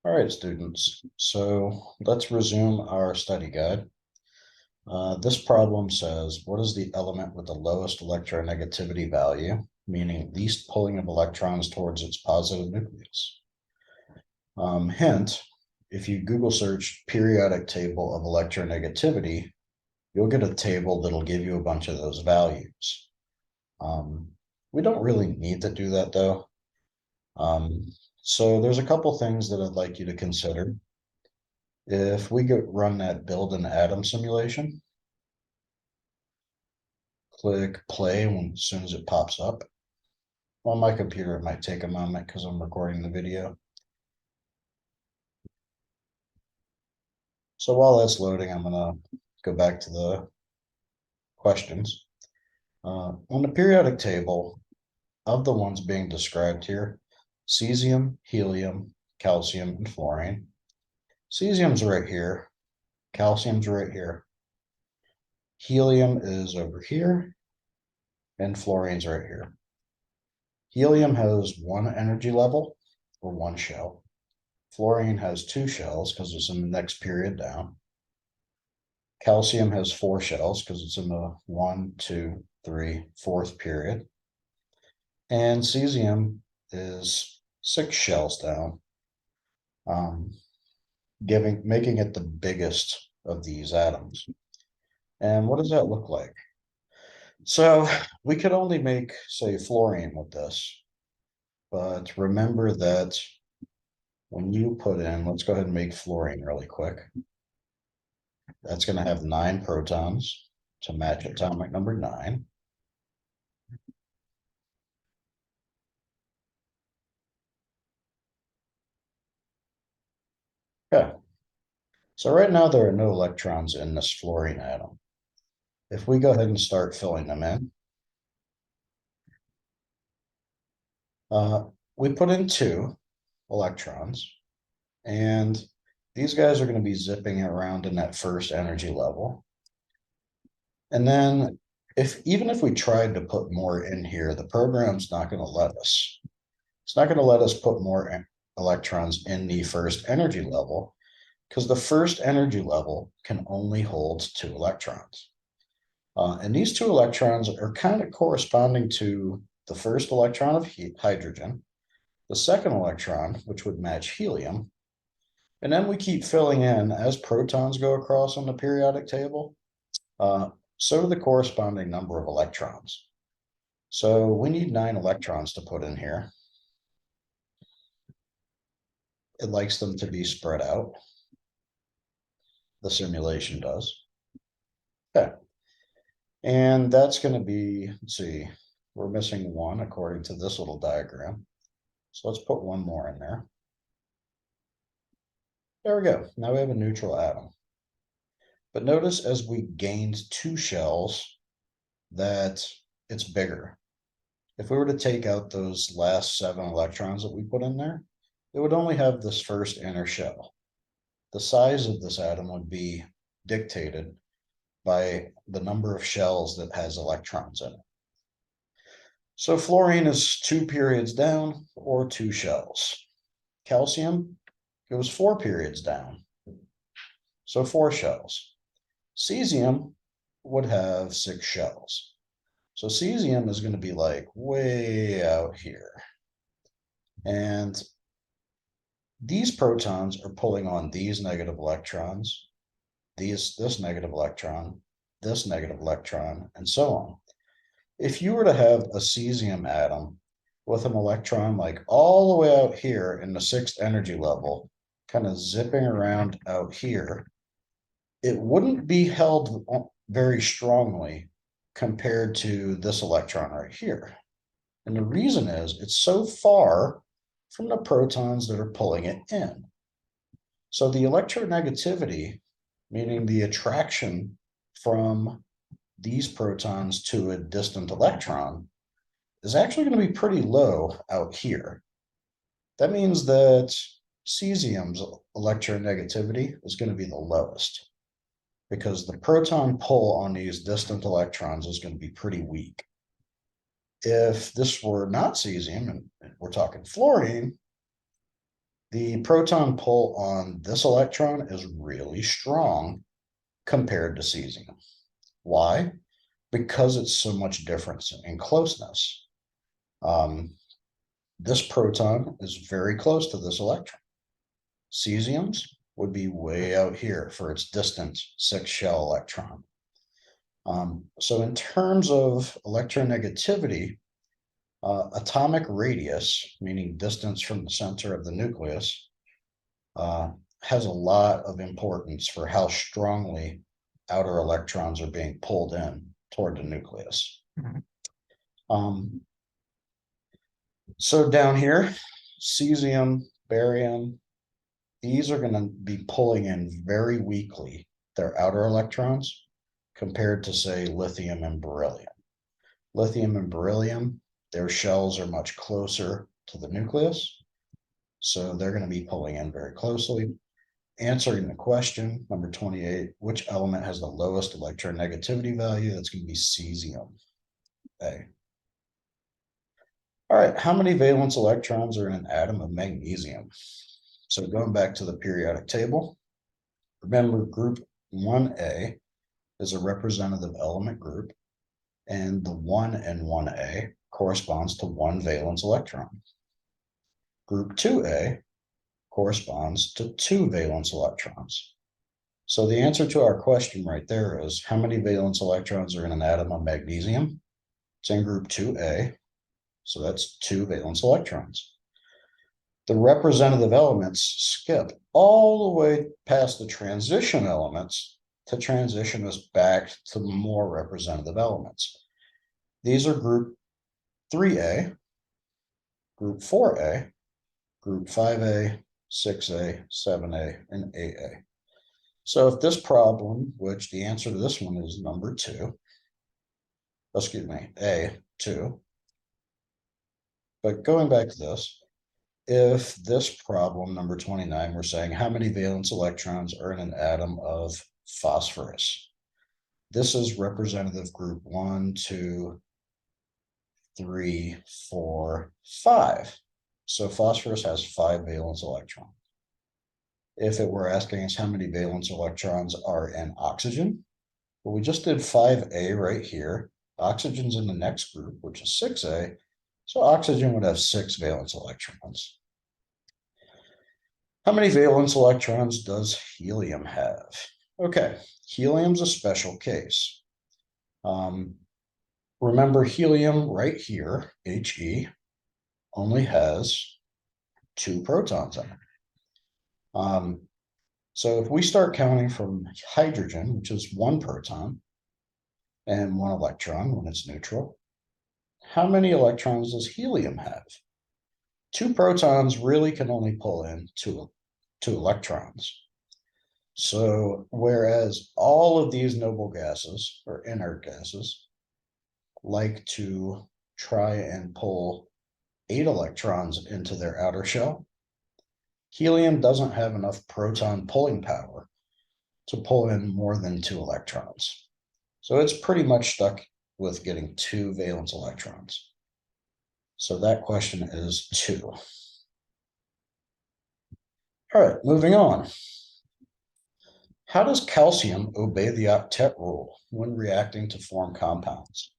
All right, students, so let's resume our study guide. This problem says, what is the element with the lowest electronegativity value, meaning least pulling of electrons towards its positive nucleus? Hint, if you Google search periodic table of electronegativity, you'll get a table that'll give you a bunch of those values. We don't really need to do that though. So there's a couple things that I'd like you to consider. If we run that build an atom simulation, click play as soon as it pops up. On my computer, it might take a moment because I'm recording the video. So while that's loading, I'm gonna go back to the questions. On the periodic table, of the ones being described here, cesium, helium, calcium, and fluorine. Cesium's right here, calcium's right here, helium is over here, and fluorine's right here. Helium has one energy level, or one shell. Fluorine has two shells because it's in the next period down. Calcium has four shells because it's in the 1, 2, 3, 4th period. And cesium is 6 shells down, making it the biggest of these atoms. And what does that look like? So we could only make, say, fluorine with this, but remember that when you put in, let's go ahead and make fluorine really quick. That's going to have 9 protons to match atomic number 9. Okay, so right now there are no electrons in this fluorine atom. If we go ahead and start filling them in, we put in 2 electrons, and these guys are going to be zipping around in that first energy level. And then even if we tried to put more in here, the program's not going to let us. It's not going to let us put more electrons in the first energy level because the first energy level can only hold 2 electrons. And these 2 electrons are kind of corresponding to the first electron of hydrogen, the second electron, which would match helium, and then we keep filling in as protons go across on the periodic table, so do the corresponding number of electrons. So we need 9 electrons to put in here. It likes them to be spread out. The simulation does. Okay. And that's going to be, let's see, we're missing 1 according to this little diagram. So let's put 1 more in there. There we go. Now we have a neutral atom. But notice as we gained 2 shells that it's bigger. If we were to take out those last 7 electrons that we put in there, it would only have this first inner shell. The size of this atom would be dictated by the number of shells that has electrons in it. So fluorine is 2 periods down or 2 shells. Calcium goes 4 periods down, so 4 shells. Cesium would have 6 shells. So cesium is going to be like way out here. And these protons are pulling on these negative electrons, this negative electron, this negative electron, and so on. If you were to have a cesium atom with an electron like all the way out here in the 6th energy level, kind of zipping around out here, it wouldn't be held very strongly compared to this electron right here. And the reason is it's so far from the protons that are pulling it in. So the electronegativity, meaning the attraction from these protons to a distant electron, is actually going to be pretty low out here. That means that cesium's electronegativity is going to be the lowest because the proton pull on these distant electrons is going to be pretty weak. If this were not cesium and we're talking fluorine, The proton pull on this electron is really strong compared to cesium. Why? Because it's so much difference in closeness. This proton is very close to this electron. Cesium's would be way out here for its distant 6-shell electron. So in terms of electronegativity, atomic radius, meaning distance from the center of the nucleus, has a lot of importance for how strongly outer electrons are being pulled in toward the nucleus. So down here, cesium, barium, these are going to be pulling in very weakly their outer electrons compared to, say, lithium and beryllium. Lithium and beryllium, their shells are much closer to the nucleus, so they're going to be pulling in very closely. Answering the question, number 28, which element has the lowest electronegativity value? That's going to be cesium, A. All right, how many valence electrons are in an atom of magnesium? So going back to the periodic table, remember group 1A is a representative element group, and the 1 in 1A corresponds to 1 valence electron. Group 2A corresponds to 2 valence electrons. So the answer to our question right there is, how many valence electrons are in an atom of magnesium? It's in group 2A, so that's 2 valence electrons. The representative elements skip all the way past the transition elements to transition us back to more representative elements. These are group 3A, group 4A, group 5A, 6A, 7A, and 8A. So if this problem, which the answer to this one is number 2, excuse me, A2. But going back to this, if this problem, number 29, we're saying how many valence electrons are in an atom of phosphorus? This is representative group 1, 2, 3, 4, 5. So phosphorus has 5 valence electrons. If it were asking us how many valence electrons are in oxygen, well, we just did 5A right here. Oxygen's in the next group, which is 6A. So oxygen would have 6 valence electrons. How many valence electrons does helium have? Okay, helium's a special case. Remember, helium right here, He, only has 2 protons in it. So if we start counting from hydrogen, which is 1 proton and 1 electron when it's neutral, how many electrons does helium have? 2 protons really can only pull in two electrons. So whereas all of these noble gases or inert gases like to try and pull 8 electrons into their outer shell, helium doesn't have enough proton pulling power to pull in more than 2 electrons. So it's pretty much stuck with getting 2 valence electrons. So that question is 2. All right, moving on. How does calcium obey the octet rule when reacting to form compounds?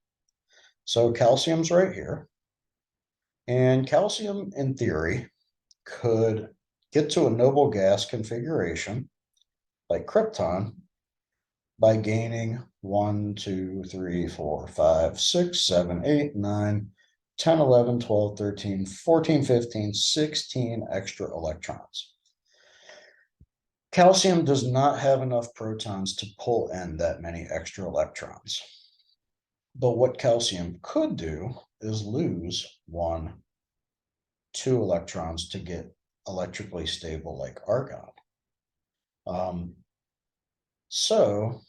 So calcium's right here. And calcium, in theory, could get to a noble gas configuration like krypton by gaining 1, 2, 3, 4, 5, 6, 7, 8, 9, 10, 11, 12, 13, 14, 15, 16 extra electrons. Calcium does not have enough protons to pull in that many extra electrons. But what calcium could do is lose 1, 2 electrons to get electrically stable like argon. So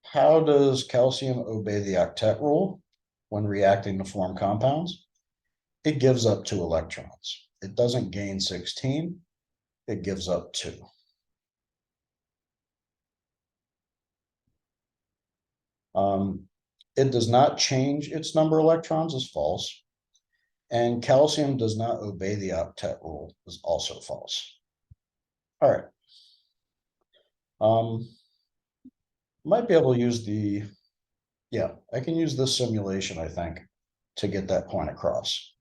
how does calcium obey the octet rule when reacting to form compounds? It gives up 2 electrons. It doesn't gain 16, it gives up 2. It does not change its number of electrons is false. And calcium does not obey the octet rule is also false. All right. Might be able to use I can use this simulation, I think, to get that point across.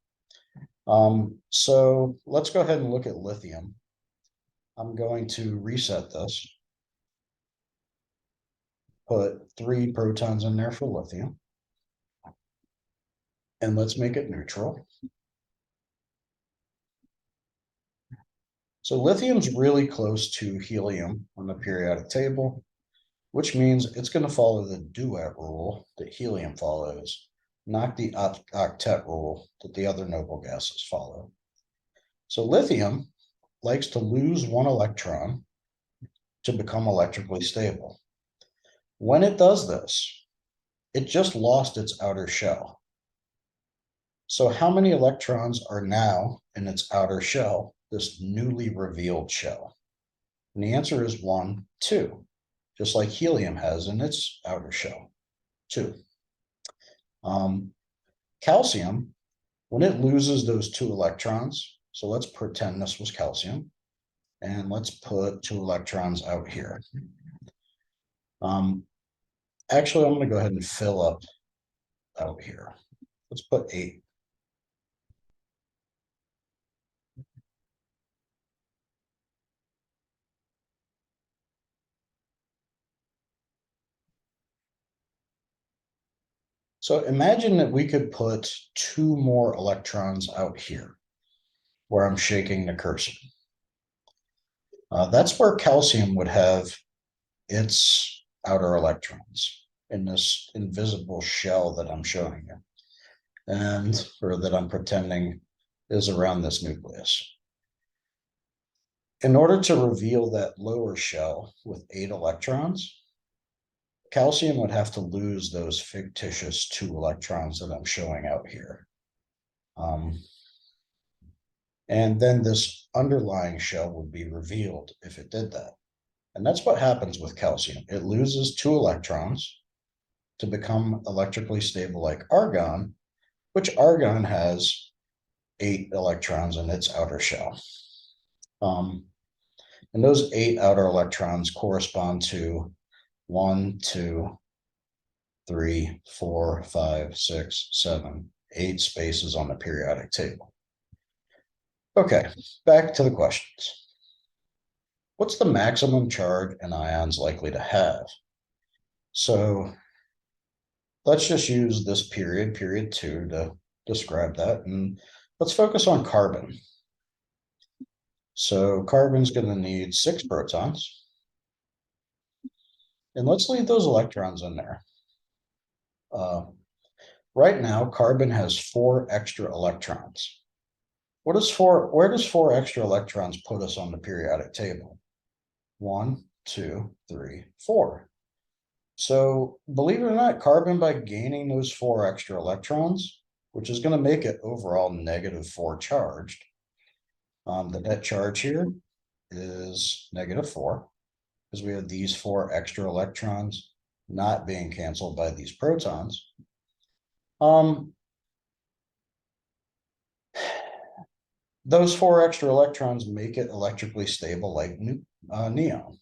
So let's go ahead and look at lithium. I'm going to reset this. Put 3 protons in there for lithium. And let's make it neutral. So lithium's really close to helium on the periodic table, which means it's going to follow the duet rule that helium follows, not the octet rule that the other noble gases follow. So lithium likes to lose 1 electron to become electrically stable. When it does this, it just lost its outer shell. So how many electrons are now in its outer shell, this newly revealed shell? And the answer is 1, 2, just like helium has in its outer shell, 2. Calcium, when it loses those 2 electrons, so let's pretend this was calcium, and let's put 2 electrons out here. Actually, I'm going to go ahead and fill up out here. Let's put 8. So imagine that we could put 2 more electrons out here where I'm shaking the cursor. That's where calcium would have its outer electrons in this invisible shell that I'm showing you, or that I'm pretending is around this nucleus. In order to reveal that lower shell with 8 electrons, calcium would have to lose those fictitious 2 electrons that I'm showing out here. And then this underlying shell would be revealed if it did that. And that's what happens with calcium. It loses 2 electrons to become electrically stable like argon, which argon has 8 electrons in its outer shell. And those 8 outer electrons correspond to 1, 2, 3, 4, 5, 6, 7, 8 spaces on the periodic table. Okay, back to the questions. What's the maximum charge an ion's likely to have? So let's just use this period 2, to describe that. And let's focus on carbon. So carbon's going to need 6 protons. And let's leave those electrons in there. Right now, carbon has 4 extra electrons. Where does 4 extra electrons put us on the periodic table? 1, 2, 3, 4. So believe it or not, carbon, by gaining those 4 extra electrons, which is going to make it overall -4 charged, the net charge here is -4, because we have these 4 extra electrons not being canceled by these protons. Those 4 extra electrons make it electrically stable like neon.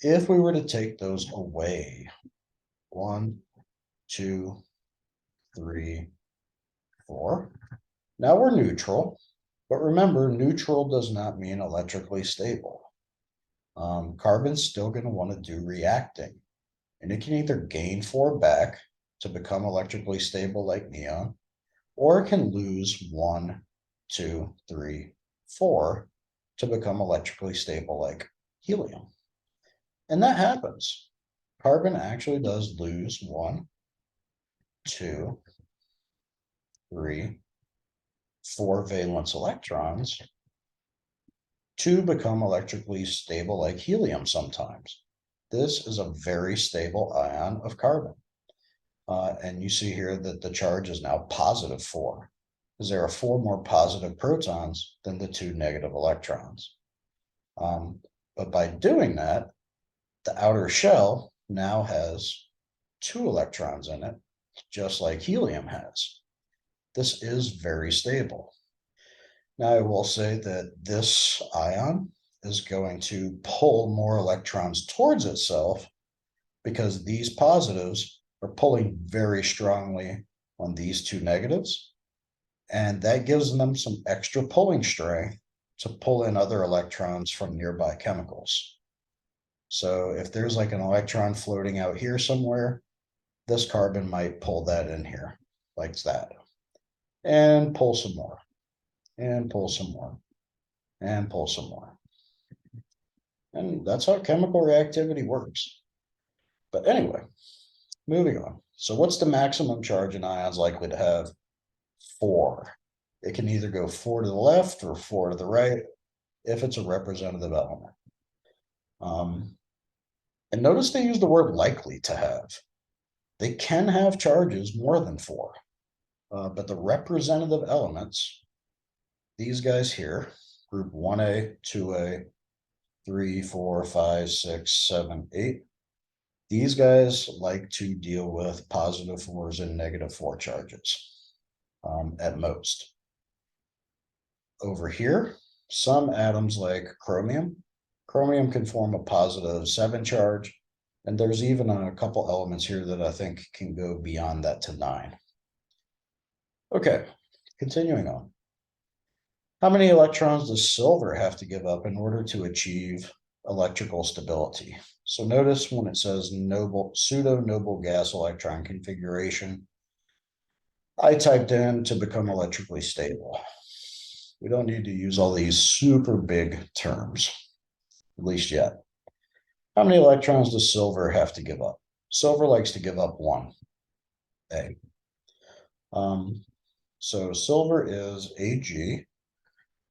If we were to take those away, 1, 2, 3, 4, now we're neutral. But remember, neutral does not mean electrically stable. Carbon's still going to want to do reacting, and it can either gain 4 back to become electrically stable like neon, or it can lose 1, 2, 3, 4 to become electrically stable like helium. And that happens. Carbon actually does lose 1, 2, 3, 4 valence electrons to become electrically stable like helium sometimes. This is a very stable ion of carbon. And you see here that the charge is now +4, because there are 4 more positive protons than the 2 negative electrons. But by doing that, the outer shell now has 2 electrons in it, just like helium has. this is very stable. Now, I will say that this ion is going to pull more electrons towards itself because these positives are pulling very strongly on these two negatives. And that gives them some extra pulling strength to pull in other electrons from nearby chemicals. So if there's like an electron floating out here somewhere, this carbon might pull that in here like that, and pull some more, and pull some more, and pull some more. And that's how chemical reactivity works. But anyway, moving on. So what's the maximum charge an ion's likely to have? 4. It can either go 4 to the left or 4 to the right if it's a representative element. And notice they use the word likely to have. They can have charges more than 4, but the representative elements, these guys here, group 1A, 2A, 3, 4, 5, 6, 7, 8, these guys like to deal with positive 4s and negative 4 charges at most. Over here, some atoms like chromium can form a positive 7 charge, and there's even a couple elements here that I think can go beyond that to 9. Okay, continuing on. How many electrons does silver have to give up in order to achieve electrical stability? So notice when it says pseudo-noble gas electron configuration, I typed in to become electrically stable. We don't need to use all these super big terms, at least yet. How many electrons does silver have to give up? Silver likes to give up 1, A. So silver is Ag,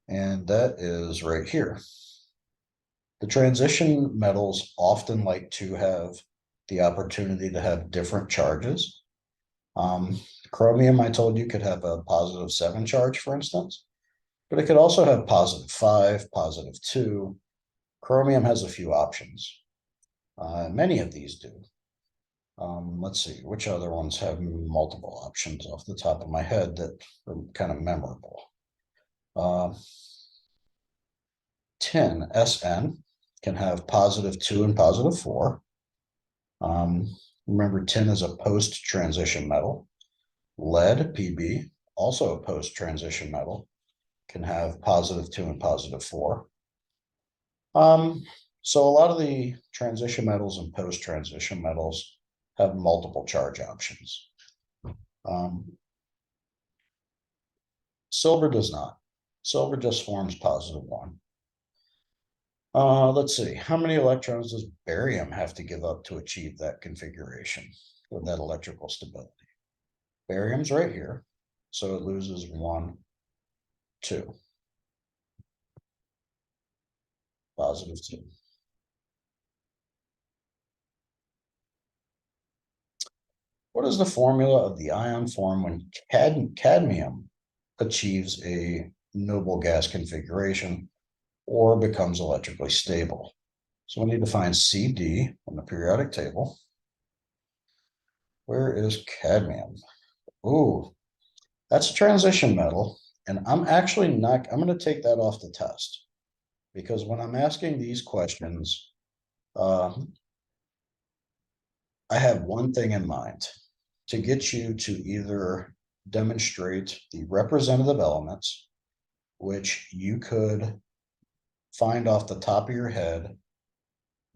and that is right here. The transition metals often like to have the opportunity to have different charges. Chromium, I told you, could have a positive 7 charge, for instance, but it could also have positive 5, positive 2. Chromium has a few options. Many of these do. Let's see, which other ones have multiple options off the top of my head that are kind of memorable. Tin, SN, can have positive 2 and positive 4. Remember, tin is a post-transition metal. Lead, Pb, also a post-transition metal, can have positive 2 and positive 4. So a lot of the transition metals and post-transition metals have multiple charge options. Silver does not. Silver just forms positive 1. Let's see, how many electrons does barium have to give up to achieve that configuration with that electrical stability? Barium's right here, so it loses 1, 2. Positive 2. What is the formula of the ion form when cadmium achieves a noble gas configuration or becomes electrically stable? So we need to find Cd on the periodic table. Where is cadmium? Ooh, that's a transition metal. And I'm actually not, I'm going to take that off the test because when I'm asking these questions, I have one thing in mind: to get you to either demonstrate the representative elements, which you could find off the top of your head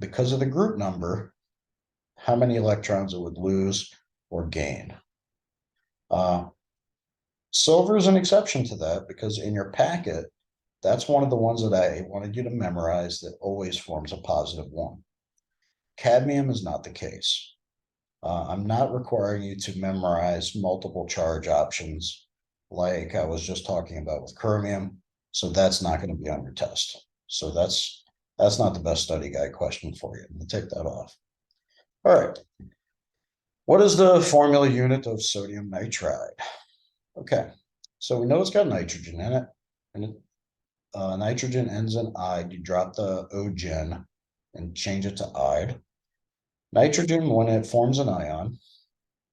because of the group number, how many electrons it would lose or gain. Silver is an exception to that because in your packet, that's one of the ones that I wanted you to memorize that always forms a positive 1. Cadmium is not the case. I'm not requiring you to memorize multiple charge options like I was just talking about with chromium, so that's not going to be on your test. So that's not the best study guide question for you. I'm going to take that off. All right. What is the formula unit of sodium nitride? Okay, so we know it's got nitrogen in it, and nitrogen ends in "ide." You drop the O-gen and change it to "ide." Nitrogen, when it forms an ion,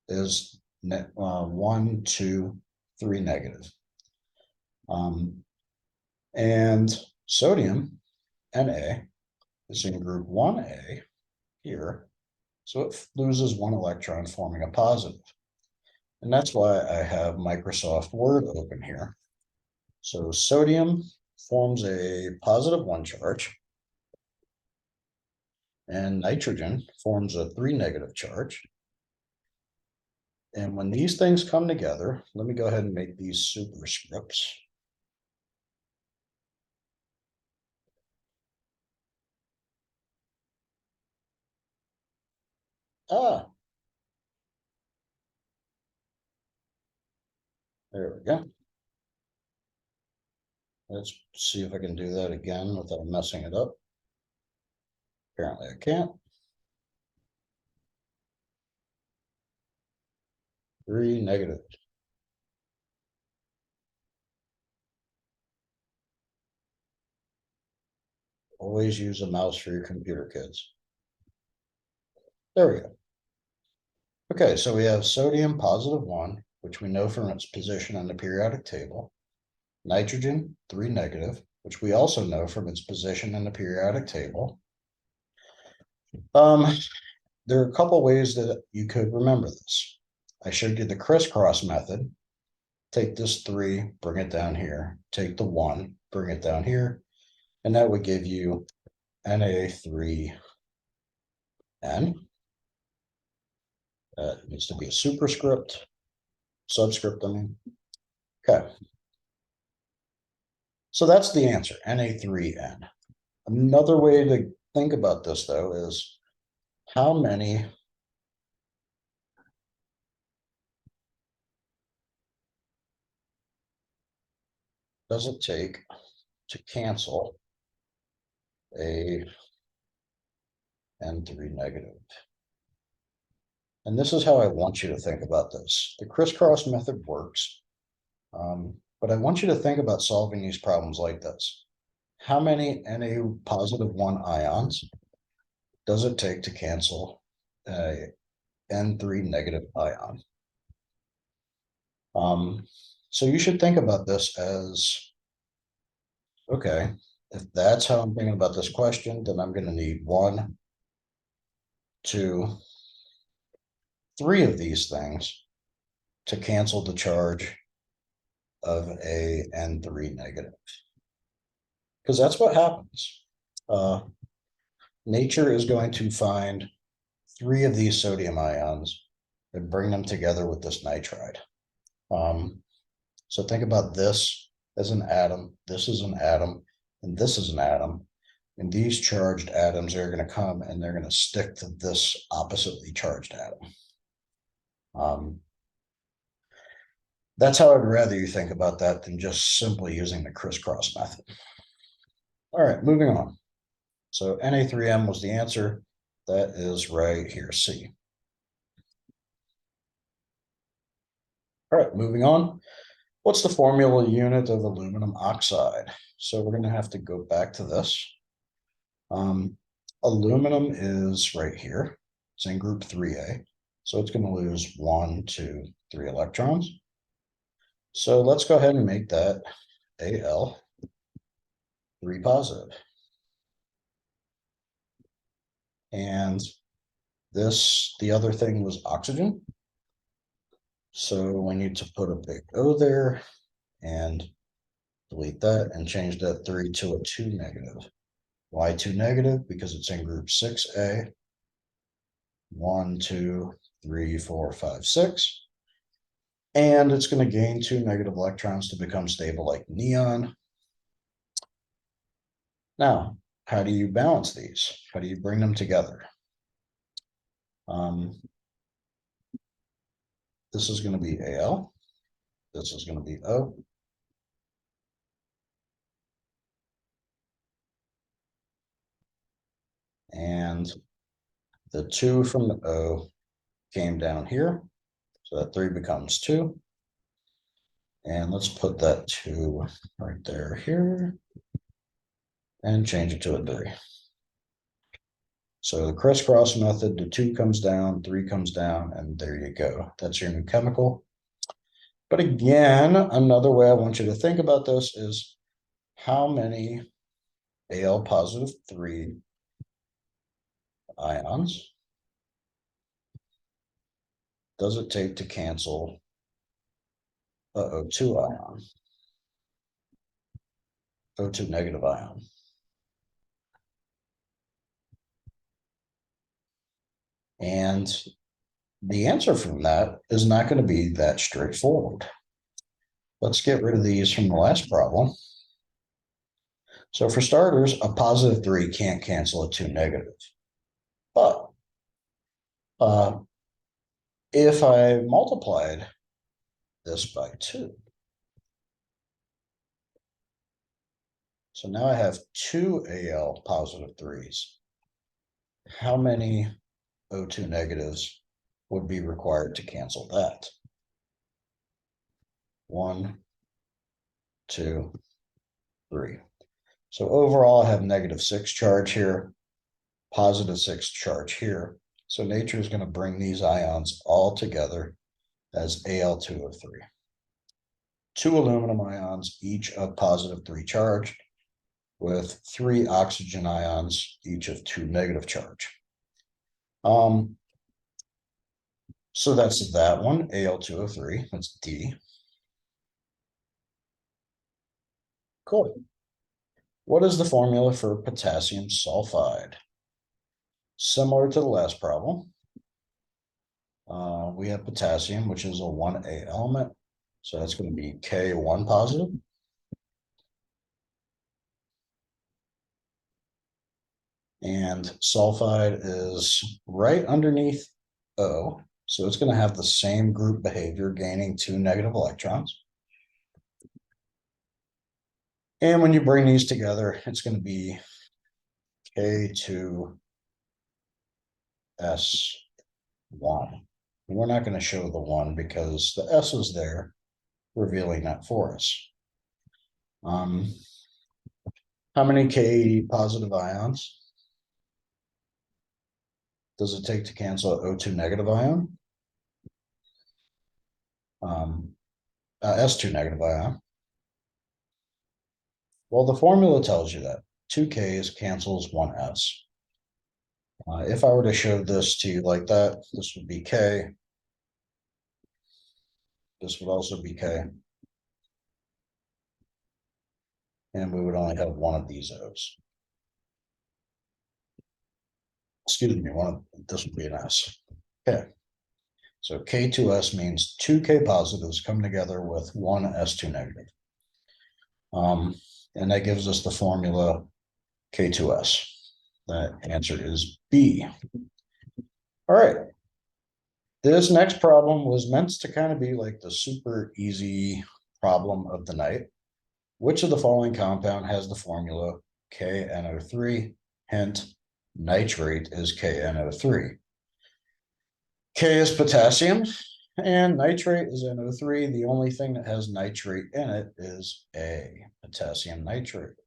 is 1, 2, 3 negative. And sodium, Na, is in group 1A here. So it loses one electron, forming a positive. And that's why I have Microsoft Word open here. So sodium forms a positive 1 charge, and nitrogen forms a 3 negative charge. And when these things come together, let me go ahead and make these superscripts. There we go. Let's see if I can do that again without messing it up. Apparently I can't. 3 negative. Always use a mouse for your computer, kids. There we go. Okay, so we have sodium positive 1, which we know from its position on the periodic table. Nitrogen 3 negative, which we also know from its position in the periodic table. There are a couple ways that you could remember this. I showed you the crisscross method. Take this 3, bring it down here. Take the 1, bring it down here. And that would give you Na3N. That needs to be a subscript, I mean. Okay. So that's the answer, Na3N. Another way to think about this, though, is how many does it take to cancel a N3 negative? And this is how I want you to think about this. The crisscross method works, but I want you to think about solving these problems like this. How many Na positive 1 ions does it take to cancel a N3 negative ion? So you should think about this as, okay, if that's how I'm thinking about this question, then I'm going to need 1, 2, 3 of these things to cancel the charge of a N3 negative. Because that's what happens. Nature is going to find 3 of these sodium ions and bring them together with this nitride. So think about this as an atom, this is an atom, and this is an atom. And these charged atoms are going to come and they're going to stick to this oppositely charged atom. That's how I'd rather you think about that than just simply using the crisscross method. All right, moving on. So Na3M was the answer. That is right here, C. All right, moving on. What's the formula unit of aluminum oxide? So we're going to have to go back to this. Aluminum is right here. It's in group 3A. So it's going to lose 1, 2, 3 electrons. So let's go ahead and make that Al 3 positive. And this, the other thing was oxygen. So we need to put a big O there and delete that and change that 3 to a 2 negative. Why 2 negative? Because it's in group 6A. 1, 2, 3, 4, 5, 6. And it's going to gain 2 negative electrons to become stable like neon. Now, how do you balance these? How do you bring them together? This is going to be Al. This is going to be O. And the 2 from the O came down here. So that 3 becomes 2. And let's put that 2 right there here. And change it to a 3. So the crisscross method, the 2 comes down, 3 comes down, and there you go. That's your new chemical. But again, another way I want you to think about this is how many Al positive 3 ions does it take to cancel a O2 ion, O2 negative ion? And the answer from that is not going to be that straightforward. Let's get rid of these from the last problem. So for starters, a positive 3 can't cancel a 2 negative. But if I multiplied this by 2, so now I have 2 Al positive 3s. How many O2 negatives would be required to cancel that? 1, 2, 3. So overall, I have -6 charge here, +6 charge here. So nature is going to bring these ions all together as Al2O3. 2 aluminum ions, each of +3 charge, with 3 oxygen ions, each of 2 negative charge. So that's that one, Al2O3, that's D. Cool. What is the formula for potassium sulfide? Similar to the last problem. We have potassium, which is a 1A element. So that's going to be K1 positive. And sulfide is right underneath O. So it's going to have the same group behavior, gaining 2 negative electrons. And when you bring these together, it's going to be K2S1. We're not going to show the 1 because the S is there, revealing that for us. How many K positive ions does it take to cancel an O2 negative ion? S2 negative ion. Well, the formula tells you that 2 Ks cancels 1 S. If I were to show this to you like that, this would be K. This would also be K. And we would only have one of these O's. Excuse me, this would be an S. Okay. So K2S means 2 K positives come together with 1 S2 negative. And that gives us the formula K2S. That answer is B. All right. This next problem was meant to kind of be like the super easy problem of the night. Which of the following compound has the formula KNO3? Hint, nitrate is KNO3. K is potassium and nitrate is NO3. The only thing that has nitrate in it is A, potassium nitrate.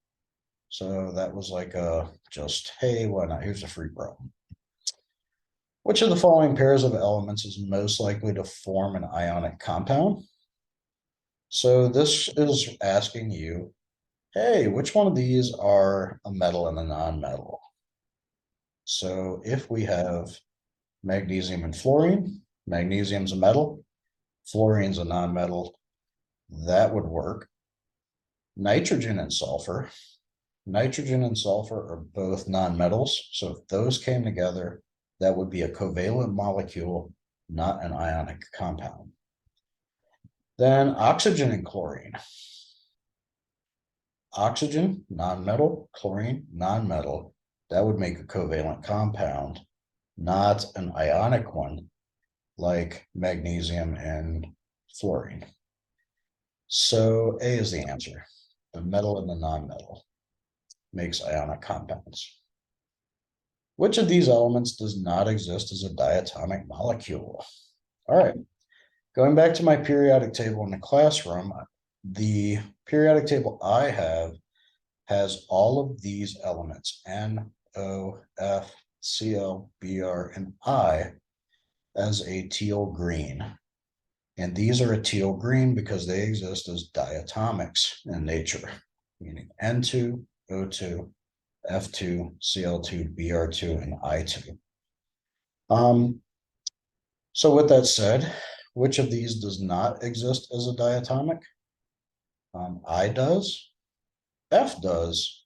So that was like just, hey, why not? Here's a free problem. Which of the following pairs of elements is most likely to form an ionic compound? So this is asking you, hey, which one of these are a metal and a non-metal? So if we have magnesium and fluorine, magnesium's a metal, fluorine's a non-metal, that would work. Nitrogen and sulfur. Nitrogen and sulfur are both non-metals. So if those came together, that would be a covalent molecule, not an ionic compound. Then oxygen and chlorine. Oxygen, non-metal, chlorine, non-metal. That would make a covalent compound, not an ionic one like magnesium and fluorine. So A is the answer. The metal and the non-metal makes ionic compounds. Which of these elements does not exist as a diatomic molecule? All right, going back to my periodic table in the classroom, the periodic table I have has all of these elements, N, O, F, Cl, Br, and I, as a teal green. And these are a teal green because they exist as diatomics in nature, meaning N2, O2, F2, Cl2, Br2, and I2. So with that said, which of these does not exist as a diatomic? I does, F does,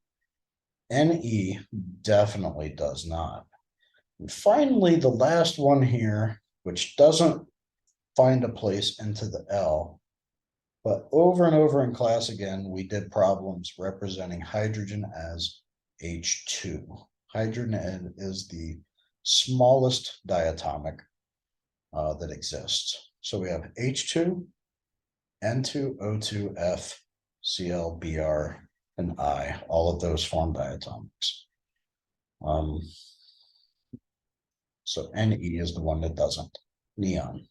Ne definitely does not. And finally, the last one here, which doesn't find a place into the L, but over and over in class again, we did problems representing hydrogen as H2. Hydrogen is the smallest diatomic that exists. So we have H2, N2, O2, F, Cl, Br, and I. All of those form diatomics. So Ne is the one that doesn't. Neon.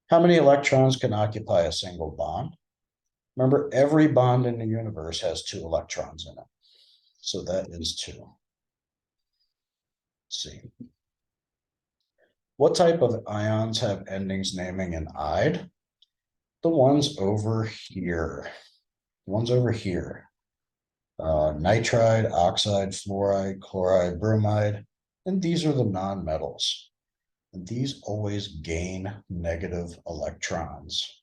How many electrons can occupy a single bond? Remember, every bond in the universe has 2 electrons in it. So that is 2. Let's see. What type of ions have endings naming in "ide"? The ones over here. The ones over here. Nitride, oxide, fluoride, chloride, bromide. And these are the nonmetals. And these always gain negative electrons.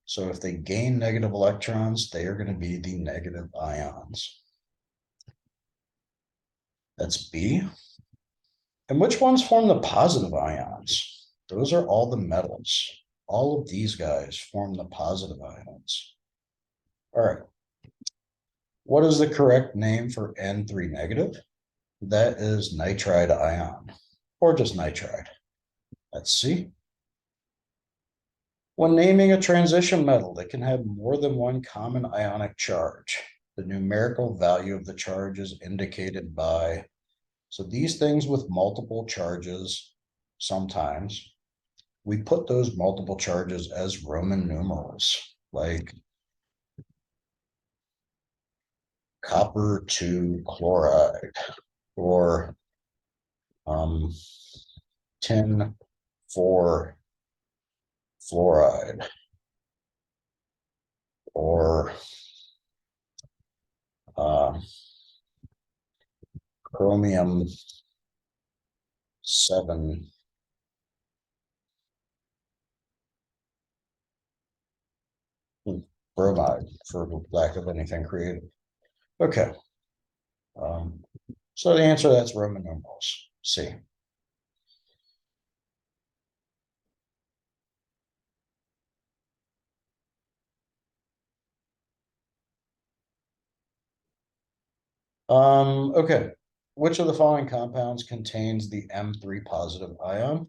So if they gain negative electrons, they are going to be the negative ions. That's B. And which ones form the positive ions? Those are all the metals. All of these guys form the positive ions. All right. What is the correct name for N3 negative? That is nitride ion, or just nitride. Let's see. When naming a transition metal that can have more than one common ionic charge, the numerical value of the charge is indicated by, so these things with multiple charges, sometimes we put those multiple charges as Roman numerals, like copper 2 chloride, or tin 4 fluoride, or chromium 7 bromide, for lack of anything creative. Okay. So the answer, that's Roman numerals, C. Okay. Which of the following compounds contains the M3 positive ion?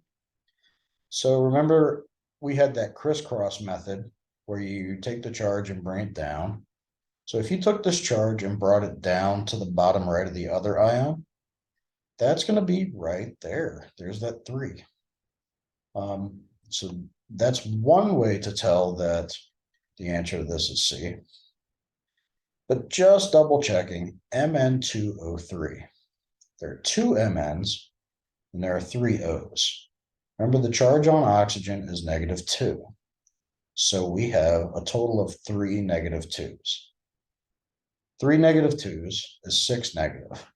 So remember, we had that crisscross method where you take the charge and bring it down. So if you took this charge and brought it down to the bottom right of the other ion, that's going to be right there. There's that 3. So that's one way to tell that the answer to this is C. But just double checking, Mn2O3. There are 2 Mns and there are 3 Os. Remember, the charge on oxygen is -2. So we have a total of 3 -2s. 3 -2s is 6 negative.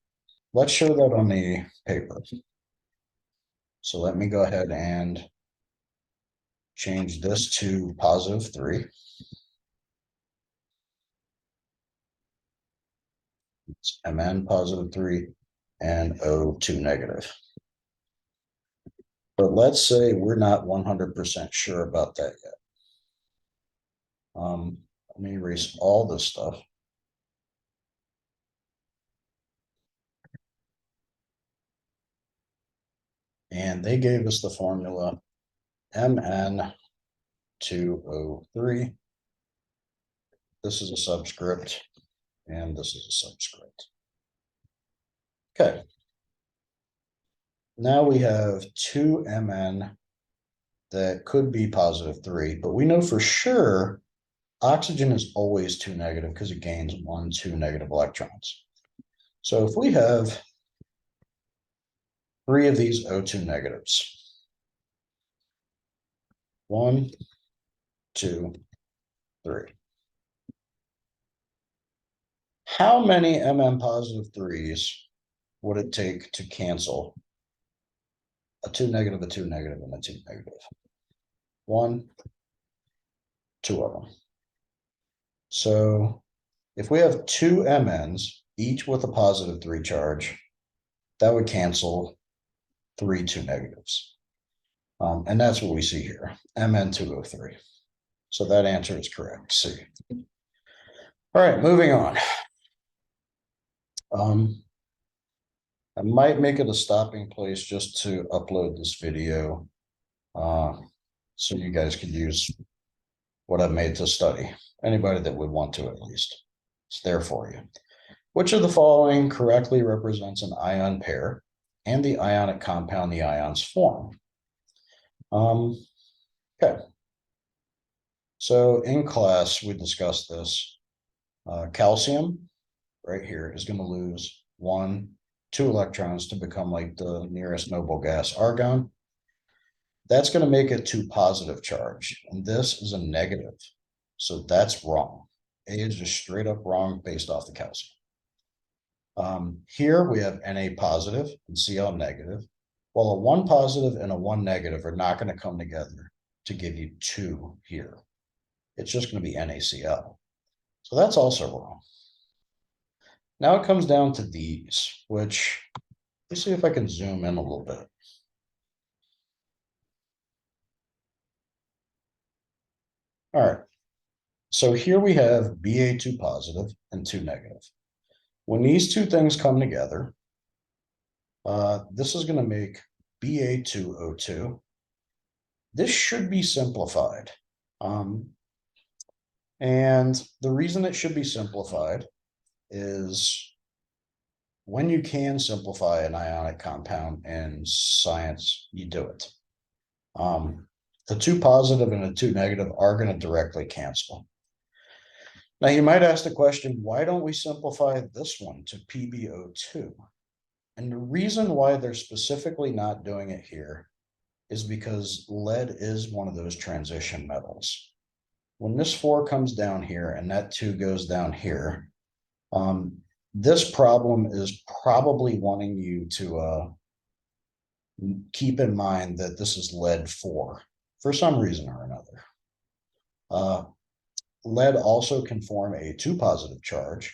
Let's show that on the paper. So let me go ahead and change this to +3. It's Mn +3 and O2 negative. But let's say we're not 100% sure about that yet. Let me erase all this stuff. And they gave us the formula Mn2O3. This is a subscript, and this is a subscript. Okay. Now we have 2 Mn that could be +3, but we know for sure oxygen is always 2 negative because it gains 1, 2 negative electrons. So if we have 3 of these O2 negatives, 1, 2, 3. How many positive threes would it take to cancel a 2 negative, a 2 negative, and a 2 negative? 1, 2 of them. So if we have two MNs, each with a positive 3 charge, that would cancel 3 2 negatives. And that's what we see here, MN203. So that answer is correct, C. All right, moving on. I might make it a stopping place just to upload this video so you guys could use what I've made to study. Anybody that would want to, at least. It's there for you. Which of the following correctly represents an ion pair and the ionic compound the ions form? Okay. So in class, we discussed this. Calcium, right here, is going to lose 1, 2 electrons to become like the nearest noble gas, argon. That's going to make it 2 positive charge, and this is a negative. So that's wrong. A is just straight up wrong based off the calcium. Here we have Na positive and Cl negative. Well, a 1 positive and a 1 negative are not going to come together to give you 2 here. It's just going to be NaCl. So that's also wrong. Now it comes down to these, which let's see if I can zoom in a little bit. All right. So here we have Ba2 positive and 2 negative. When these two things come together, this is going to make Ba2O2. This should be simplified. And the reason it should be simplified is when you can simplify an ionic compound in science, you do it. The 2 positive and the 2 negative are going to directly cancel. Now you might ask the question, why don't we simplify this one to PbO2? And the reason why they're specifically not doing it here is because lead is one of those transition metals. When this 4 comes down here and that 2 goes down here, this problem is probably wanting you to keep in mind that this is lead 4 for some reason or another. Lead also can form a 2 positive charge.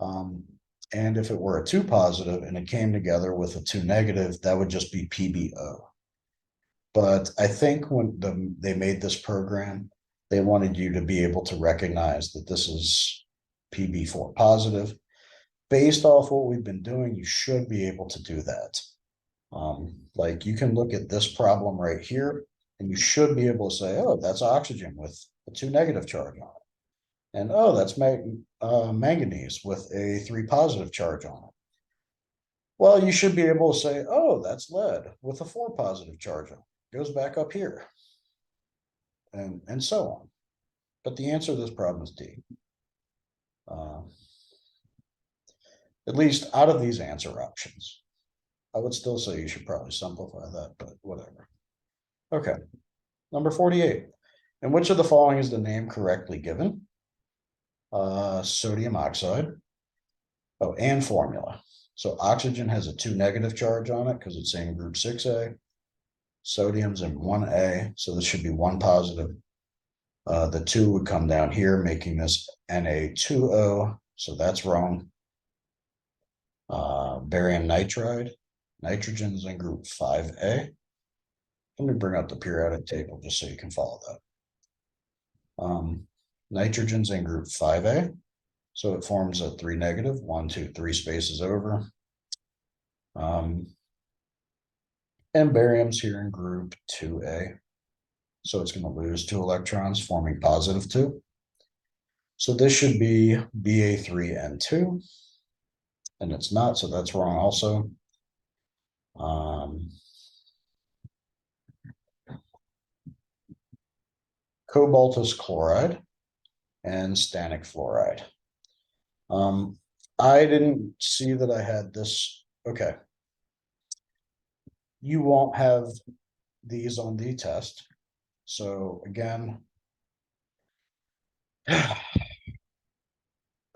And if it were a 2 positive and it came together with a 2 negative, that would just be PbO. But I think when they made this program, they wanted you to be able to recognize that this is Pb4 positive. Based off what we've been doing, you should be able to do that. Like you can look at this problem right here, and you should be able to say, oh, that's oxygen with a 2 negative charge on it. And oh, that's manganese with a 3 positive charge on it. Well, you should be able to say, oh, that's lead with a 4 positive charge on it. Goes back up here. And so on. But the answer to this problem is D. At least out of these answer options. I would still say you should probably simplify that, but whatever. Okay, number 48. In which of the following is the name correctly given? Sodium oxide. Oh, and formula. So oxygen has a 2 negative charge on it because it's in group 6A. Sodium's in 1A, so this should be 1 positive. The 2 would come down here, making this Na2O, so that's wrong. Barium nitride. Nitrogen's in group 5A. Let me bring up the periodic table just so you can follow that. Nitrogen's in group 5A, so it forms a 3 negative, 1, 2, 3 spaces over. And barium's here in group 2A, so it's going to lose 2 electrons, forming positive 2. So this should be Ba3N2, and it's not, so that's wrong also. Cobaltous chloride and stannic fluoride. I didn't see that I had this. Okay. You won't have these on the test, So again,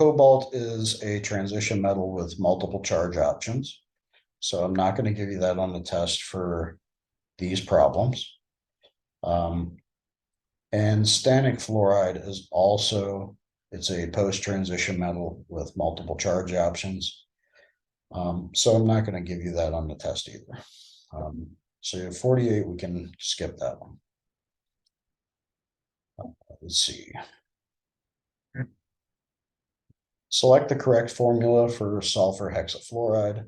cobalt is a transition metal with multiple charge options. So I'm not going to give you that on the test for these problems. And stannic fluoride is also, it's a post-transition metal with multiple charge options. So I'm not going to give you that on the test either. So you have 48, we can skip that one. Let's see. Select the correct formula for sulfur hexafluoride.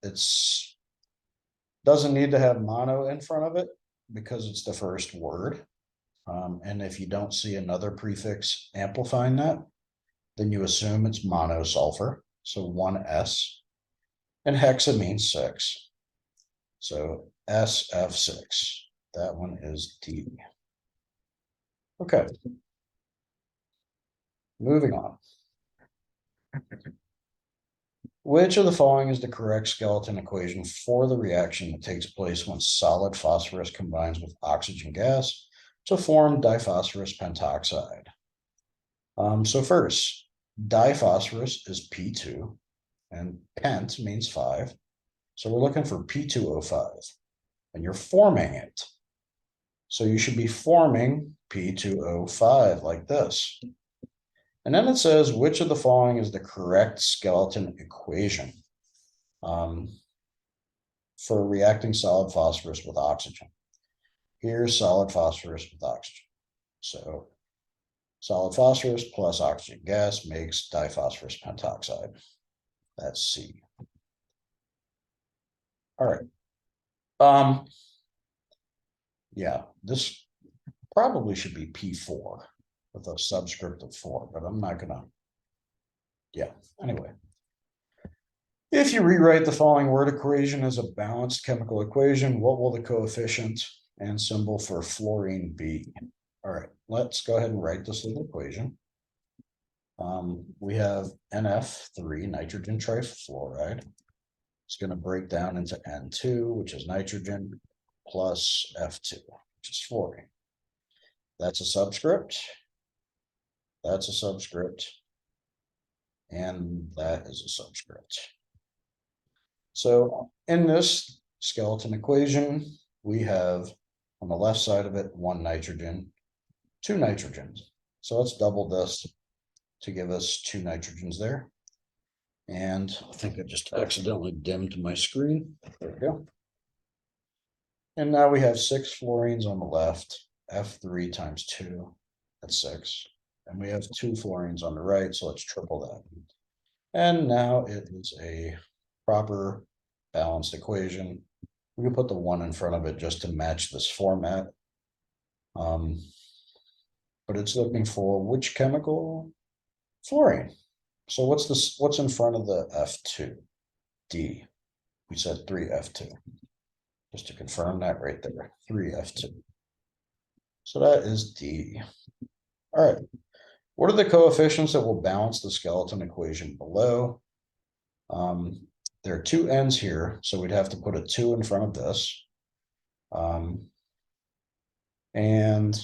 It's doesn't need to have mono in front of it because it's the first word. And if you don't see another prefix amplifying that, then you assume it's monosulfur. So 1S. And hexa means 6. So SF6. That one is D. Okay. Moving on. Which of the following is the correct skeleton equation for the reaction that takes place when solid phosphorus combines with oxygen gas to form diphosphorus pentoxide? So first, diphosphorus is P2 and pent means 5. So we're looking for P2O5 and you're forming it. So you should be forming P2O5 like this. And then it says, which of the following is the correct skeleton equation for reacting solid phosphorus with oxygen? Here's solid phosphorus with oxygen. So solid phosphorus plus oxygen gas makes diphosphorus pentoxide. That's C. All right. Yeah, this probably should be P4 with a subscript of 4, but I'm not gonna. Yeah, anyway. If you rewrite the following word equation as a balanced chemical equation, what will the coefficient and symbol for fluorine be? All right, let's go ahead and write this little equation. We have NF3, nitrogen trifluoride. It's going to break down into N2, which is nitrogen, plus F2, which is fluorine. That's a subscript. That's a subscript. And that is a subscript. So in this skeleton equation, we have on the left side of it, 1 nitrogen, 2 nitrogens. So let's double this to give us 2 nitrogens there. And I think I just accidentally dimmed my screen. There we go. And now we have 6 fluorines on the left, F3 times 2, that's 6. And we have 2 fluorines on the right, so let's triple that. And now it is a proper balanced equation. We can put the 1 in front of it just to match this format. But it's looking for which chemical? Fluorine. So what's this? What's in front of the F2? D. We said 3F2. Just to confirm that right there, 3F2. So that is D. All right. What are the coefficients that will balance the skeleton equation below? There are 2 n's here, so we'd have to put a 2 in front of this. And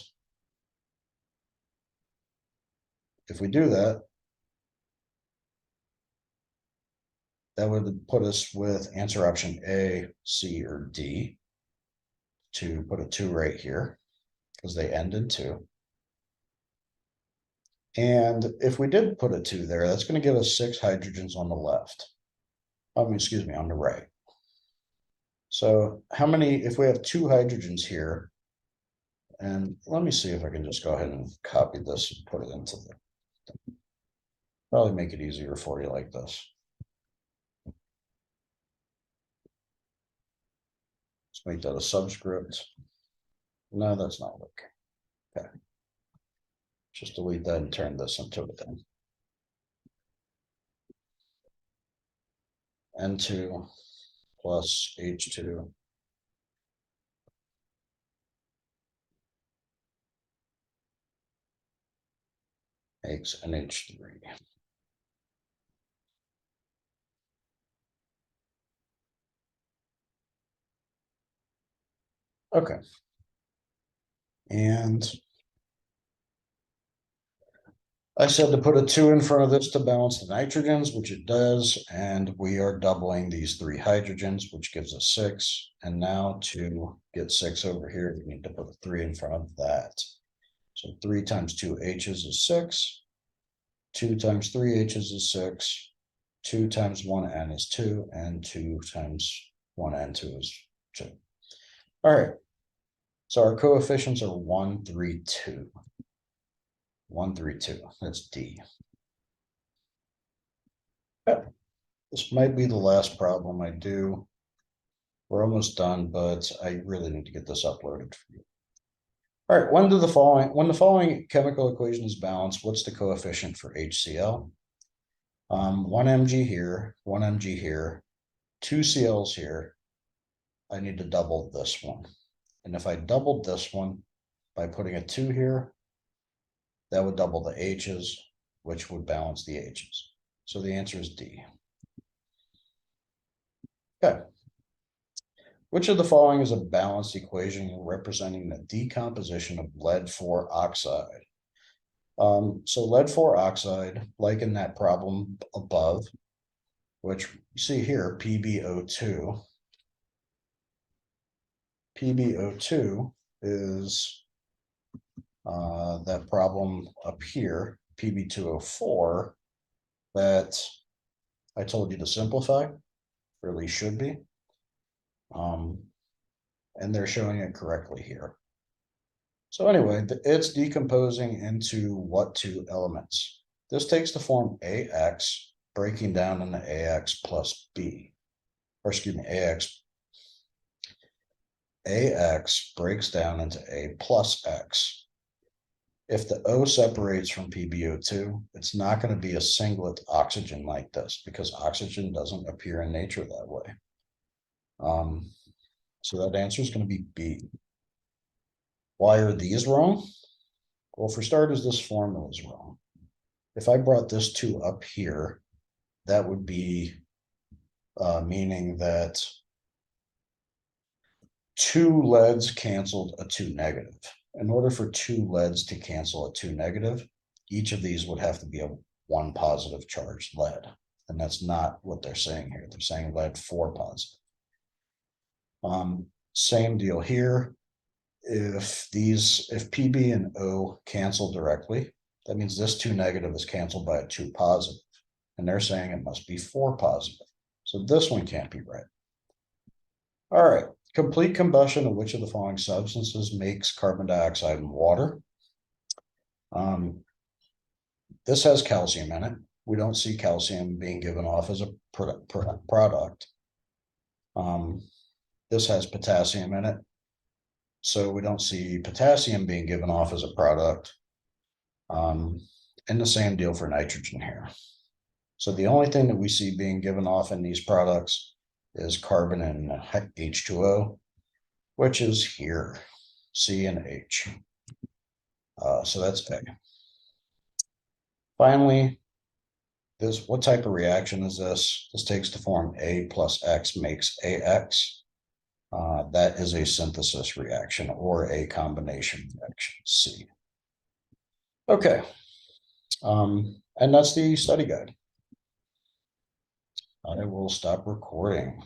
if we do that, that would put us with answer option A, C, or D. To put a 2 right here, because they end in 2. And if we did put a 2 there, that's going to give us 6 hydrogens on the left. Excuse me, on the right. So how many, if we have 2 hydrogens here, and let me see if I can just go ahead and copy this and put it into the, probably make it easier for you like this. Let's make that a subscript. No, that's not working. Okay. Just delete that and turn this into it then. N2 plus H2 makes an H3. Okay. And I said to put a 2 in front of this to balance the nitrogens, which it does, and we are doubling these 3 hydrogens, which gives us 6. And now to get 6 over here, we need to put a 3 in front of that. So 3 times 2 H's is 6. 2 times 3 H's is 6. 2 times 1 N is 2, and 2 times 1 N2 is 2. All right. So our coefficients are 1, 3, 2. 1, 3, 2. That's D. Yeah. This might be the last problem I do. We're almost done, but I really need to get this uploaded for you. All right, when the following chemical equation is balanced, what's the coefficient for HCl? 1 mg here, 1 mg here, 2 CLs here. I need to double this one. And if I doubled this one by putting a 2 here, that would double the H's, which would balance the H's. So the answer is D. Okay. Which of the following is a balanced equation representing the decomposition of lead-4 oxide? So lead-4 oxide, like in that problem above, which you see here, PbO2. PbO2 is that problem up here, Pb2O4, that I told you to simplify, or at least should be. And they're showing it correctly here. So anyway, it's decomposing into what 2 elements? This takes the form AX, breaking down into AX plus B, or excuse me, AX breaks down into A plus X. If the O separates from PbO2, it's not going to be a singlet oxygen like this because oxygen doesn't appear in nature that way. So that answer is going to be B. Why are these wrong? Well, for starters, this formula is wrong. If I brought this 2 up here, that would be meaning that 2 leads canceled a 2 negative. In order for 2 leads to cancel a 2 negative, each of these would have to be a 1 positive charged lead. And that's not what they're saying here. They're saying lead 4 positive. Same deal here. If Pb and O cancel directly, that means this 2 negative is canceled by a 2 positive. And they're saying it must be 4 positive. So this one can't be right. All right. Complete combustion of which of the following substances makes carbon dioxide and water? This has calcium in it. We don't see calcium being given off as a product. This has potassium in it. So we don't see potassium being given off as a product. And the same deal for nitrogen here. So the only thing that we see being given off in these products is carbon and H2O, which is here, C and H. So that's A. Finally, what type of reaction is this? This takes the form A plus X makes AX. That is a synthesis reaction or a combination reaction, C. Okay. And that's the study guide. I will stop recording.